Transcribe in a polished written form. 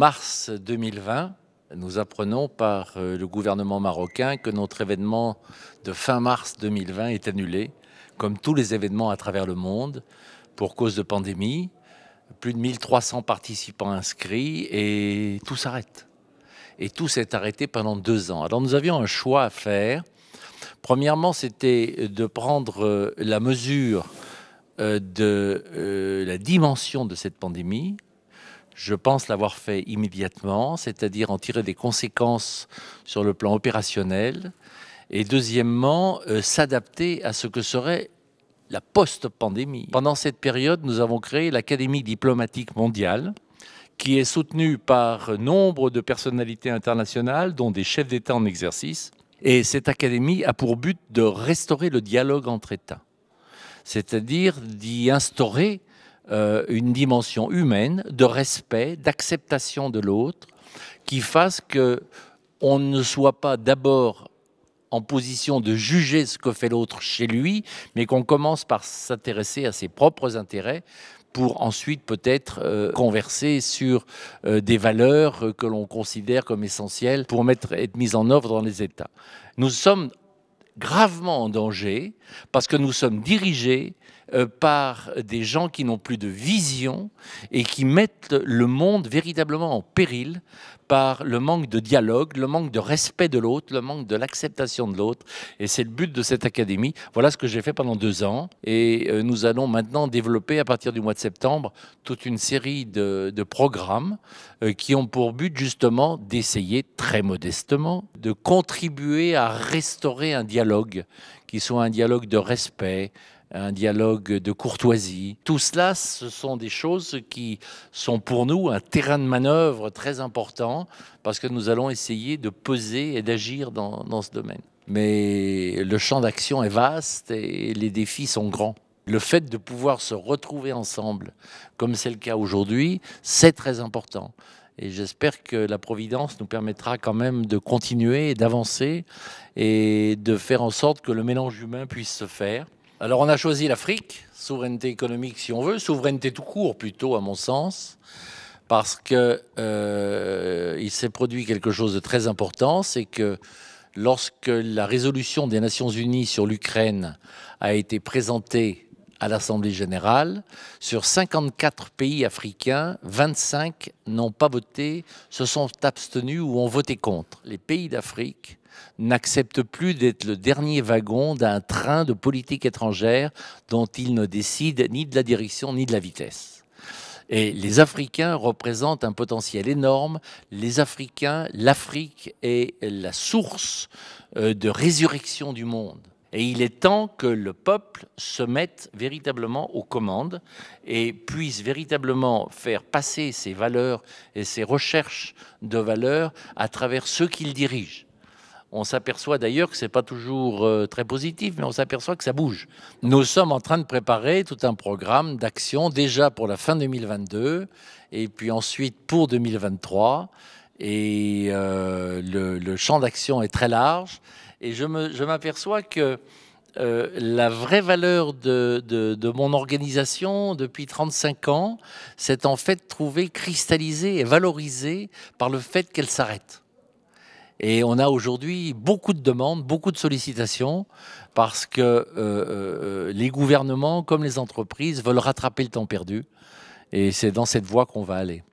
mars 2020, nous apprenons par le gouvernement marocain que notre événement de fin mars 2020 est annulé, comme tous les événements à travers le monde, pour cause de pandémie. Plus de 1300 participants inscrits et tout s'arrête. Et tout s'est arrêté pendant 2 ans. Alors nous avions un choix à faire. Premièrement, c'était de prendre la mesure de la dimension de cette pandémie. Je pense l'avoir fait immédiatement, c'est-à-dire en tirer des conséquences sur le plan opérationnel. Et deuxièmement, s'adapter à ce que serait la post-pandémie. Pendant cette période, nous avons créé l'Académie diplomatique mondiale, qui est soutenue par nombre de personnalités internationales, dont des chefs d'État en exercice. Et cette académie a pour but de restaurer le dialogue entre États, c'est-à-dire d'y instaurer une dimension humaine, de respect, d'acceptation de l'autre, qui fasse qu'on ne soit pas d'abord en position de juger ce que fait l'autre chez lui, mais qu'on commence par s'intéresser à ses propres intérêts pour ensuite peut-être converser sur des valeurs que l'on considère comme essentielles pour être mises en œuvre dans les États. Nous sommes gravement en danger parce que nous sommes dirigés par des gens qui n'ont plus de vision et qui mettent le monde véritablement en péril par le manque de dialogue, le manque de respect de l'autre, le manque de l'acceptation de l'autre. Et c'est le but de cette académie. Voilà ce que j'ai fait pendant 2 ans. Et nous allons maintenant développer, à partir du mois de septembre, toute une série de programmes qui ont pour but justement d'essayer, très modestement, de contribuer à restaurer un dialogue qui soit un dialogue de respect, un dialogue de courtoisie. Tout cela, ce sont des choses qui sont pour nous un terrain de manœuvre très important parce que nous allons essayer de peser et d'agir dans ce domaine. Mais le champ d'action est vaste et les défis sont grands. Le fait de pouvoir se retrouver ensemble, comme c'est le cas aujourd'hui, c'est très important. Et j'espère que la Providence nous permettra quand même de continuer et d'avancer et de faire en sorte que le mélange humain puisse se faire. Alors on a choisi l'Afrique, souveraineté économique si on veut, souveraineté tout court plutôt à mon sens, parce que il s'est produit quelque chose de très important, c'est que lorsque la résolution des Nations Unies sur l'Ukraine a été présentée à l'Assemblée générale, sur 54 pays africains, 25 n'ont pas voté, se sont abstenus ou ont voté contre. Les pays d'Afrique n'acceptent plus d'être le dernier wagon d'un train de politique étrangère dont ils ne décident ni de la direction ni de la vitesse. Et les Africains représentent un potentiel énorme. Les Africains, l'Afrique est la source de résurrection du monde. Et il est temps que le peuple se mette véritablement aux commandes et puisse véritablement faire passer ses valeurs et ses recherches de valeurs à travers ceux qu'il dirige. On s'aperçoit d'ailleurs que ce n'est pas toujours très positif, mais on s'aperçoit que ça bouge. Nous sommes en train de préparer tout un programme d'action déjà pour la fin 2022 et puis ensuite pour 2023. Et le champ d'action est très large. Et je m'aperçois que la vraie valeur de mon organisation depuis 35 ans, c'est en fait trouvée cristallisée et valorisée par le fait qu'elle s'arrête. Et on a aujourd'hui beaucoup de demandes, beaucoup de sollicitations, parce que les gouvernements comme les entreprises veulent rattraper le temps perdu. Et c'est dans cette voie qu'on va aller.